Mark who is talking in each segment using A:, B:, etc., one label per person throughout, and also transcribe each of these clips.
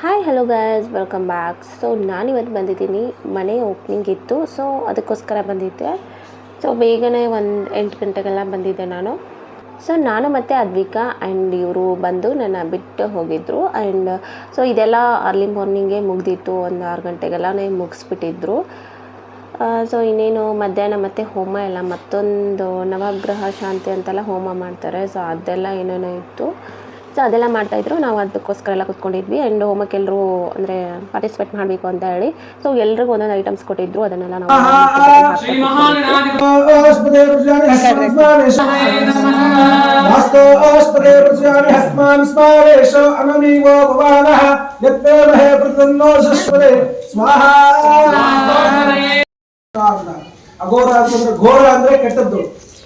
A: Hi hello guys, welcome back. So ನಾನಿವತ್ತು ಬಂದಿದ್ದೀನಿ, ಮನೆ ಓಪ್ನಿಂಗ್ ಇತ್ತು. ಸೊ ಅದಕ್ಕೋಸ್ಕರ ಬಂದಿದ್ದೆ. ಸೊ ಬೇಗನೆ 8 ಗಂಟೆಗೆಲ್ಲ ಬಂದಿದ್ದೆ ನಾನು. ಸೊ ನಾನು ಮತ್ತು ಅದ್ವಿಕಾ ಆ್ಯಂಡ್ ಇವರು ಬಂದು ನನ್ನ ಬಿಟ್ಟು ಹೋಗಿದ್ದರು. ಆ್ಯಂಡ್ ಸೊ ಇದೆಲ್ಲ ಅರ್ಲಿ ಮಾರ್ನಿಂಗೇ ಮುಗ್ದಿತ್ತು, ಒಂದು 6 ಗಂಟೆಗೆಲ್ಲನೇ ಮುಗಿಸ್ಬಿಟ್ಟಿದ್ರು. ಸೊ ಇನ್ನೇನು ಮಧ್ಯಾಹ್ನ ಮತ್ತು ಹೋಮ ಎಲ್ಲ, ಮತ್ತೊಂದು ನವಗ್ರಹ ಶಾಂತಿ ಅಂತೆಲ್ಲ ಹೋಮ ಮಾಡ್ತಾರೆ. ಸೊ ಅದೆಲ್ಲ ಏನೇನೋ ಇತ್ತು. ಸೊ ಅದೆಲ್ಲ ಮಾಡ್ತಾಯಿದ್ರು. ನಾವು ಅದಕ್ಕೋಸ್ಕರ ಎಲ್ಲ ಕೂತ್ಕೊಂಡಿದ್ವಿ. ಆ್ಯಂಡ್ ಹೋಮಕ್ಕೆ ಎಲ್ಲರೂ ಅಂದರೆ ಪಾರ್ಟಿಸಿಪೇಟ್ ಮಾಡಬೇಕು ಅಂತ ಹೇಳಿ ಸೊ ಎಲ್ರಿಗೂ ಒಂದೊಂದು ಐಟಮ್ಸ್ ಕೊಟ್ಟಿದ್ರು. ಅದನ್ನೆಲ್ಲ ನಾವು
B: ಅಘೋರ ಅಂತಂದ್ರೆ ಘೋರ ಅಂದ್ರೆ ಕೆಟ್ಟದ್ದು,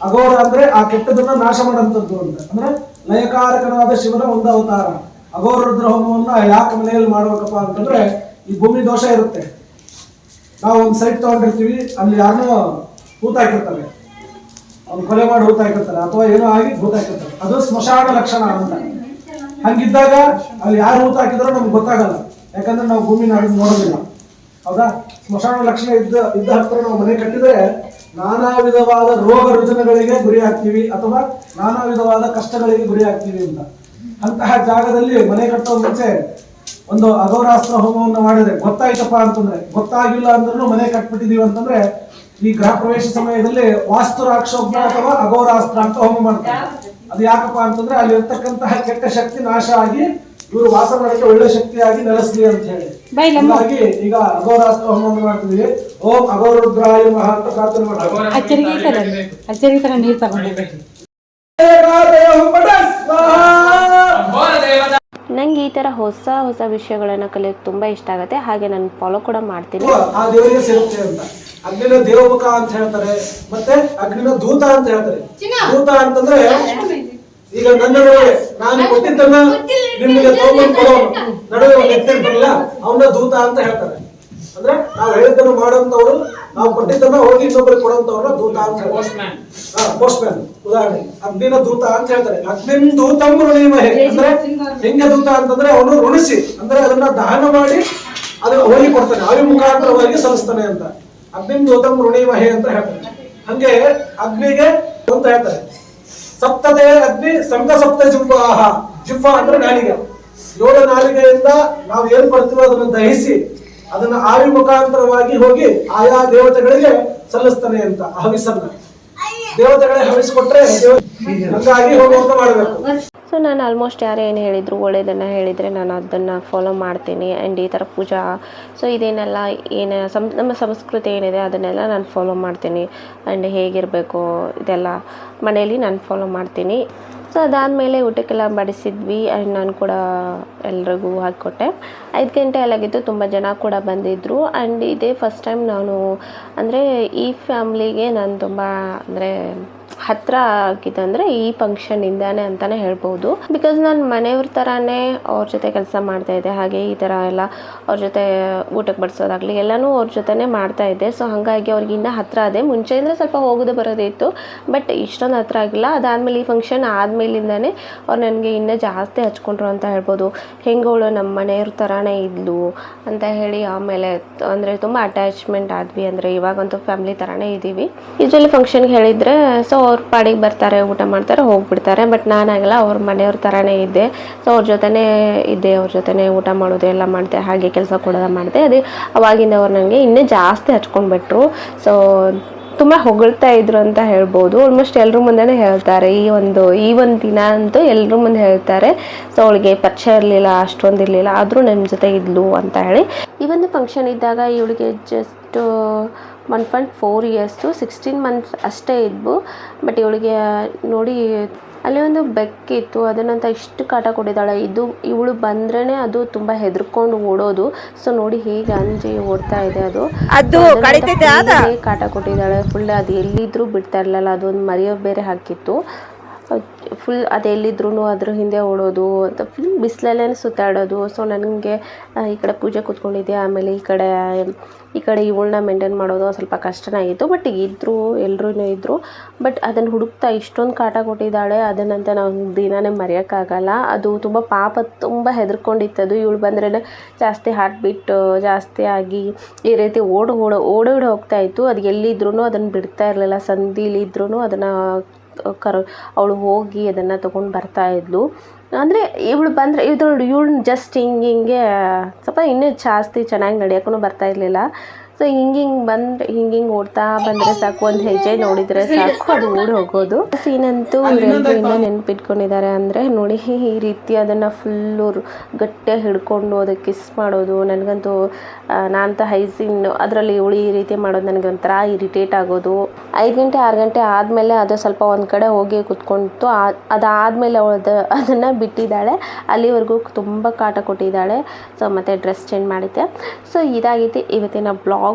B: ಅಘೋರ ಅಂದ್ರೆ ಆ ಕೆಟ್ಟದನ್ನ ನಾಶ ಮಾಡುವಂಥದ್ದು ಅಂತ. ಅಂದ್ರೆ ಲಯಕಾರಕನಾದ ಶಿವನ ಒಂದು ಅವತಾರ. ಅಘೋರ ರುದ್ರ ಹೋಮವನ್ನ ಯಾಕೆ ಮನೆಯಲ್ಲಿ ಮಾಡ್ಬೇಕಪ್ಪ ಅಂತಂದ್ರೆ, ಈ ಭೂಮಿ ದೋಷ ಇರುತ್ತೆ. ನಾವು ಒಂದು ಸೈಟ್ ತಗೊಂಡಿರ್ತೀವಿ, ಅಲ್ಲಿ ಯಾರನ್ನೋ ಹೂತ ಹಾಕಿರ್ತಾರೆ, ಅವ್ನು ಕೊಲೆ ಮಾಡಿ ಹೂತ ಹಾಕಿರ್ತಾರೆ, ಅಥವಾ ಏನೋ ಆಗಿ ಹೂತ ಹಾಕಿರ್ತಾರೆ. ಅದು ಸ್ಮಶಾನ ಲಕ್ಷಣ ಅಂತ. ಹಂಗಿದ್ದಾಗ ಅಲ್ಲಿ ಯಾರು ಹೂತ ಹಾಕಿದ್ರೋ ನಮ್ಗೆ ಗೊತ್ತಾಗಲ್ಲ, ಯಾಕಂದ್ರೆ ನಾವು ಭೂಮಿ ನೋಡೋದಿಲ್ಲ. ಹೌದಾ? ಸ್ಮಶಾನ ಲಕ್ಷಣ ಇದ್ದ ಹತ್ರ ನಾವು ಮನೆ ಕಟ್ಟಿದ್ರೆ ನಾನಾ ವಿಧವಾದ ರೋಗ ರುಜಿನಗಳಿಗೆ ಗುರಿ ಆಗ್ತೀವಿ, ಅಥವಾ ನಾನಾ ವಿಧವಾದ ಕಷ್ಟಗಳಿಗೆ ಗುರಿ ಆಗ್ತೀವಿ ಅಂತ. ಅಂತಹ ಜಾಗದಲ್ಲಿ ಮನೆ ಕಟ್ಟೋ ಮುಂಚೆ ಒಂದು ಅಘೋರಾಸ್ತ್ರ ಹೋಮವನ್ನು ಮಾಡಿದ್ರೆ ಗೊತ್ತಾಯ್ತಪ್ಪ ಅಂತಂದ್ರೆ, ಗೊತ್ತಾಗಿಲ್ಲ ಅಂದ್ರೂ ಮನೆ ಕಟ್ಬಿಟ್ಟಿದೀವಿ ಅಂತಂದ್ರೆ, ಈ ಗೃಹ ಪ್ರವೇಶ ಸಮಯದಲ್ಲಿ ವಾಸ್ತು ರಾಕ್ಷೋಗ್ನ ಅಥವಾ ಅಘೋರಾಸ್ತ್ರ ಅಂತ ಹೋಮ ಮಾಡ್ತಾರೆ. ಅದು ಯಾಕಪ್ಪ ಅಂತಂದ್ರೆ ಅಲ್ಲಿ ಇರ್ತಕ್ಕಂತಹ ಕೆಟ್ಟ ಶಕ್ತಿ ನಾಶ ಆಗಿ ಇವರು ವಾಸ ಮಾಡಕ್ಕೆ ಒಳ್ಳೆ ಶಕ್ತಿಯಾಗಿ ನೆಲೆಸ್ಲಿ ಅಂತ ಹೇಳಿ. ಹಾಗಾಗಿ ಈಗ ಅಘೋರಾಸ್ತ್ರ ಹೋಮವನ್ನು ಮಾಡ್ತಿದೀವಿ. ಓಂ ಅಘೋರುದ್ರಾಯ ನಮಃ ಅಂತ ಪ್ರಾರ್ಥನೆ ಮಾಡ್ತೀವಿ.
A: ನಂಗೆ ಈ ಥರ ಹೊಸ ಹೊಸ ವಿಷಯಗಳನ್ನು ಕಲಿಯೋಕೆ ತುಂಬ ಇಷ್ಟ ಆಗುತ್ತೆ. ಹಾಗೆ ನಾನು ಫಾಲೋ ಕೂಡ ಮಾಡ್ತೀನಿ.
B: ಆ ದೇವರಿಗೆ ಸೇರುತ್ತೆ ಅಂತ. ಅಗ್ನಿನ ದೇವಮುಖ ಅಂತ ಹೇಳ್ತಾರೆ, ಮತ್ತೆ ಅಗ್ನಿನ ದೂತ ಅಂತ ಹೇಳ್ತಾರೆ. ದೂತ ಅಂತಂದ್ರೆ ಈಗ ನನ್ನ ನಡುವೆ ನಾನು ಕೊಟ್ಟಿದ್ದನ್ನ ನಿಮಗೆ ತಗೊಂಡು ಕೊಡೋ ನಡುವೆ ಒಂದು ಎತ್ತಿರ್ತಾರಲ್ಲ, ಅವನ ದೂತ ಅಂತ ಹೇಳ್ತಾರೆ. ಅಂದ್ರೆ ನಾವು ಹೇಳಿದ್ದನ್ನು ಮಾಡೋಂಥವ್ರು, ನಾವು ಕೊಟ್ಟಿದ್ದನ್ನ ಹೋಗಿ ಇನ್ನೊಬ್ಬರಿಗೆ ಕೊಡೋಂಥವ್ರನ್ನ ದೂತ ಅಂತ ಹೇಳ್ತಾರೆ. ಪೋಸ್ಟ್ ಮ್ಯಾನ್ ಉದಾಹರಣೆ. ಅಗ್ನಿನ ದೂತ ಅಂತ ಹೇಳ್ತಾರೆ. ಅಗ್ನಿನ್ ದೂತಂ ಋಣಿಮಹೆ ಅಂದ್ರೆ ಹೆಂಗೆ ದೂತ ಅಂತಂದ್ರೆ ಅವನು ಋಣಿಸಿ, ಅಂದ್ರೆ ಅದನ್ನ ದಹನ ಮಾಡಿ ಅದನ್ನ ಹೋಗಿ ಕೊಡ್ತಾನೆ, ಆವಿ ಮುಖಾಂತರವಾಗಿ ಸಲ್ಲಿಸ್ತಾನೆ ಅಂತ. ಅಗ್ನಿನ್ ದೂತಂ ಋಣಿಮಹೆ ಅಂತ ಹೇಳ್ತಾರೆ. ಹಂಗೆ ಅಗ್ನಿಗೆ ಅಂತ ಹೇಳ್ತಾರೆ. ಸಪ್ತದೇ ಅಗ್ನಿ ಸಂಘ ಸಪ್ತ ಜಿಹ್ವಾಹ. ಜಿಹ್ವಾ ಅಂದ್ರೆ ನಾಲಿಗೆ. 7 ನಾಲಿಗೆಯಿಂದ ನಾವು ಏನ್ ಪಡ್ತೀವೋ ಅದನ್ನ ದಹಿಸಿ ಅದನ್ನ ಆವಿ ಮುಖಾಂತರವಾಗಿ ಹೋಗಿ ಆಯಾ ದೇವತೆಗಳಿಗೆ ಸಲ್ಲಿಸ್ತಾನೆ ಅಂತ. ಹವಿಸನ್ನ ದೇವತೆಗಳೇ ಹವಿಸ್ಕೊಟ್ರೆ ಹಂಗಾಗಿ ಹೋಗುವಂತ ಮಾಡಬೇಕು.
A: ಸೊ ನಾನು ಆಲ್ಮೋಸ್ಟ್ ಯಾರು ಏನು ಹೇಳಿದರು, ಒಳ್ಳೆಯದನ್ನು ಹೇಳಿದರೆ ನಾನು ಅದನ್ನು ಫಾಲೋ ಮಾಡ್ತೀನಿ. ಆ್ಯಂಡ್ ಈ ಥರ ಪೂಜಾ ಸೊ ಇದೇನೆಲ್ಲ ನಮ್ಮ ಸಂಸ್ಕೃತಿ ಏನಿದೆ ಅದನ್ನೆಲ್ಲ ನಾನು ಫಾಲೋ ಮಾಡ್ತೀನಿ. ಆ್ಯಂಡ್ ಹೇಗಿರಬೇಕು ಇದೆಲ್ಲ ಮನೆಯಲ್ಲಿ ನಾನು ಫಾಲೋ ಮಾಡ್ತೀನಿ. ಸೊ ಅದಾದಮೇಲೆ ಊಟಕ್ಕೆಲ್ಲ ಬಡಿಸಿದ್ವಿ. ಆ್ಯಂಡ್ ನಾನು ಕೂಡ ಎಲ್ರಿಗೂ ಹಾಕಿಕೊಟ್ಟೆ. 5 ಗಂಟೆ ಎಲ್ಲಾಗಿತ್ತು, ತುಂಬ ಜನ ಕೂಡ ಬಂದಿದ್ದರು. ಆ್ಯಂಡ್ ಇದೇ ಫಸ್ಟ್ ಟೈಮ್ ನಾನು ಅಂದರೆ ಈ ಫ್ಯಾಮ್ಲಿಗೆ ನಾನು ತುಂಬ ಅಂದರೆ ಹತ್ತಿರ ಆಗಿದೆ ಅಂದರೆ ಈ ಫಂಕ್ಷನಿಂದಾನೆ ಅಂತಲೇ ಹೇಳ್ಬೋದು. ಬಿಕಾಸ್ ನಾನು ಮನೆಯವ್ರ ಥರನೇ ಅವ್ರ ಜೊತೆ ಕೆಲಸ ಮಾಡ್ತಾಯಿದ್ದೆ. ಹಾಗೆ ಈ ಥರ ಎಲ್ಲ ಅವ್ರ ಜೊತೆ ಊಟಕ್ಕೆ ಬಡಿಸೋದಾಗಲಿ ಎಲ್ಲನೂ ಅವ್ರ ಜೊತೆನೇ ಮಾಡ್ತಾಯಿದ್ದೆ. ಸೊ ಹಾಗಾಗಿ ಅವ್ರಿಗೆ ಇನ್ನೂ ಹತ್ತಿರ ಅದೇ. ಮುಂಚೆ ಅಂದರೆ ಸ್ವಲ್ಪ ಹೋಗೋದು ಬರೋದೇ ಇತ್ತು, ಬಟ್ ಇಷ್ಟೊಂದು ಹತ್ತಿರ ಆಗಿಲ್ಲ. ಅದಾದಮೇಲೆ ಈ ಫಂಕ್ಷನ್ ಆದಮೇಲಿಂದನೇ ಅವ್ರು ನನಗೆ ಇನ್ನೂ ಜಾಸ್ತಿ ಹಚ್ಕೊಂಡ್ರು ಅಂತ ಹೇಳ್ಬೋದು. ಹೆಂಗವಳು ನಮ್ಮ ಮನೆಯವ್ರ ಥರನೇ ಇದ್ಲು ಅಂತ ಹೇಳಿ ಆಮೇಲೆ ಅಂದರೆ ತುಂಬ ಅಟ್ಯಾಚ್ಮೆಂಟ್ ಆದ್ವಿ. ಅಂದರೆ ಇವಾಗಂತೂ ಫ್ಯಾಮ್ಲಿ ಥರನೇ ಇದ್ದೀವಿ. ಯೂಶ್ವಲಿ ಫಂಕ್ಷನ್ಗೆ ಹೇಳಿದರೆ ಸೊ ಅವ್ರ ಪಾಡಿಗೆ ಬರ್ತಾರೆ, ಊಟ ಮಾಡ್ತಾರೆ, ಹೋಗ್ಬಿಡ್ತಾರೆ. ಬಟ್ ನಾನಾಗಲ್ಲ, ಅವ್ರ ಮನೆಯವ್ರ ಥರನೇ ಇದ್ದೆ. ಸೊ ಅವ್ರ ಜೊತೆನೇ ಇದ್ದೆ, ಅವ್ರ ಜೊತೆನೇ ಊಟ ಮಾಡೋದು ಎಲ್ಲ ಮಾಡಿದೆ, ಹಾಗೆ ಕೆಲಸ ಕೂಡ ಮಾಡಿದೆ. ಅದೇ ಅವಾಗಿಂದ ಅವ್ರು ನನಗೆ ಇನ್ನೂ ಜಾಸ್ತಿ ಹಚ್ಕೊಂಡ್ಬಿಟ್ರು. ಸೊ ತುಂಬ ಹೊಗಳ್ತಾ ಇದ್ರು ಅಂತ ಹೇಳ್ಬೋದು. ಆಲ್ಮೋಸ್ಟ್ ಎಲ್ಲರ ಮುಂದೆನೇ ಹೇಳ್ತಾರೆ. ಈ ಒಂದು ದಿನ ಅಂತೂ ಎಲ್ಲರ ಮುಂದೆ ಹೇಳ್ತಾರೆ. ಸೊ ಅವಳಿಗೆ ಪರಿಚಯ ಇರಲಿಲ್ಲ, ಅಷ್ಟೊಂದು ಇರಲಿಲ್ಲ, ಆದರೂ ನನ್ನ ಜೊತೆ ಇದ್ಲು ಅಂತ ಹೇಳಿ. ಈ ಒಂದು ಫಂಕ್ಷನ್ ಇದ್ದಾಗ ಇವಳಿಗೆ ಜಸ್ಟ್ 1.4 ಇಯರ್ಸು, 16 ಮಂತ್ಸ್ ಅಷ್ಟೇ ಇದ್ವು. ಬಟ್ ಇವಳಿಗೆ ನೋಡಿ ಅಲ್ಲಿ ಒಂದು ಬೆಕ್ಕಿತ್ತು, ಅದನ್ನಂತ ಇಷ್ಟು ಕಾಟ ಕೊಟ್ಟಿದ್ದಾಳೆ. ಇವಳು ಬಂದ್ರೇ ಅದು ತುಂಬ ಹೆದರ್ಕೊಂಡು ಓಡೋದು. ಸೊ ನೋಡಿ ಹೇಗೆ ಅಂಜಿ ಓಡ್ತಾ ಇದೆ. ಅದು ಕಾಟ ಕೊಟ್ಟಿದ್ದಾಳೆ ಫುಲ್. ಅದು ಎಲ್ಲಿದ್ರೂ ಬಿಡ್ತಾ ಇರಲಿಲ್ಲ. ಅದೊಂದು ಮರಿಯೋ ಬೇರೆ ಹಾಕಿತ್ತು. ಫುಲ್ ಅದೆಲ್ಲಿದ್ರೂ ಅದ್ರ ಹಿಂದೆ ಓಡೋದು ಅಂತ, ಫುಲ್ ಬಿಸಿಲಲ್ಲೇ ಸುತ್ತಾಡೋದು. ಸೊ ನನಗೆ ಈ ಕಡೆ ಪೂಜೆ ಕೂತ್ಕೊಂಡಿದ್ದೆ, ಆಮೇಲೆ ಈ ಕಡೆ ಈ ಕಡೆ ಇವಳನ್ನ ಮೇಂಟೈನ್ ಮಾಡೋದು ಸ್ವಲ್ಪ ಕಷ್ಟನಾಗಿತ್ತು. ಬಟ್ ಇದ್ದರು, ಎಲ್ಲರೂ ಇದ್ದರು. ಬಟ್ ಅದನ್ನು ಹುಡುಕ್ತಾ ಇಷ್ಟೊಂದು ಕಾಟ ಕೊಟ್ಟಿದ್ದಾಳೆ, ಅದನ್ನಂತ ನಾವು ದಿನನೇ ಮರೆಯೋಕ್ಕಾಗಲ್ಲ. ಅದು ತುಂಬ ಪಾಪ, ತುಂಬ ಹೆದರ್ಕೊಂಡಿತ್ತದು. ಇವಳು ಬಂದ್ರೇ ಜಾಸ್ತಿ ಹಾರ್ಟ್ ಬೀಟ್ ಜಾಸ್ತಿ ಆಗಿ ಈ ರೀತಿ ಓಡಿ ಹೋಗ್ತಾ ಇತ್ತು. ಅದು ಎಲ್ಲಿದ್ರೂ ಅದನ್ನು ಬಿಡ್ತಾ ಇರಲಿಲ್ಲ. ಸಂದಿಲಿದ್ರೂ ಅದನ್ನು ಅವಳು ಹೋಗಿ ಅದನ್ನು ತೊಗೊಂಡು ಬರ್ತಾಯಿದ್ಲು. ಅಂದರೆ ಇವಳು ಬಂದರೆ ಇವಳು ಜಸ್ಟ್ ಹಿಂಗೆ ಸ್ವಲ್ಪ ಇನ್ನೂ ಜಾಸ್ತಿ ಚೆನ್ನಾಗಿ ನಡೆಯೋಕ್ಕೂ ಬರ್ತಾಯಿರಲಿಲ್ಲ. ಸೊ ಹಿಂಗೆ ಬಂದರೆ ಓಡ್ತಾ ಬಂದರೆ ಸಾಕು, ಒಂದು ಹೆಜ್ಜೆ ನೋಡಿದರೆ ಸಾಕು ಅದು ಓಡಿ ಹೋಗೋದು. ಸೀನಂತೂ ಇವರೆಲ್ಲರೂ ಇನ್ನೂ ನೆನಪಿಟ್ಕೊಂಡಿದ್ದಾರೆ. ಅಂದರೆ ನೋಡಿ, ಈ ರೀತಿ ಅದನ್ನು ಫುಲ್ಲು ಗಟ್ಟಿಯಾಗಿ ಹಿಡ್ಕೊಂಡು ಅದಕ್ಕೆ ಕಿಸ್ ಮಾಡೋದು. ನನಗಂತೂ ನಾನಂತ ಹೈಸೀನ್ ಅದರಲ್ಲಿ ಇವಳು ಈ ರೀತಿ ಮಾಡೋದು ನನಗೆ ಒಂಥರ ಇರಿಟೇಟ್ ಆಗೋದು. 5 ಗಂಟೆ 6 ಗಂಟೆ ಆದಮೇಲೆ ಅದು ಸ್ವಲ್ಪ ಒಂದು ಕಡೆ ಹೋಗಿ ಕುತ್ಕೊಂಡಿತ್ತು. ಅದಾದಮೇಲೆ ಅದನ್ನು ಬಿಟ್ಟಿದ್ದಾಳೆ. ಅಲ್ಲಿವರೆಗೂ ತುಂಬ ಕಾಟ ಕೊಟ್ಟಿದ್ದಾಳೆ. ಸೊ ಮತ್ತೆ ಡ್ರೆಸ್ ಚೇಂಜ್ ಮಾಡಿದ್ದೆ. ಸೊ ಇದಾಗಿತ್ತು ಇವತ್ತಿನ ಬ್ಲಾಗ್.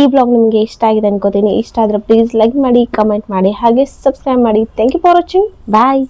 A: ಈ ಬ್ಲಾಗ್ ನಿಮಗೆ ಇಷ್ಟ ಆಗಿದೆ ಅನ್ಕೋತೀನಿ. ಇಷ್ಟ ಆದರೆ ಪ್ಲೀಸ್ ಲೈಕ್ ಮಾಡಿ, ಕಮೆಂಟ್ ಮಾಡಿ, ಹಾಗೆ ಸಬ್ಸ್ಕ್ರೈಬ್ ಮಾಡಿ. Thank you for watching. Bye.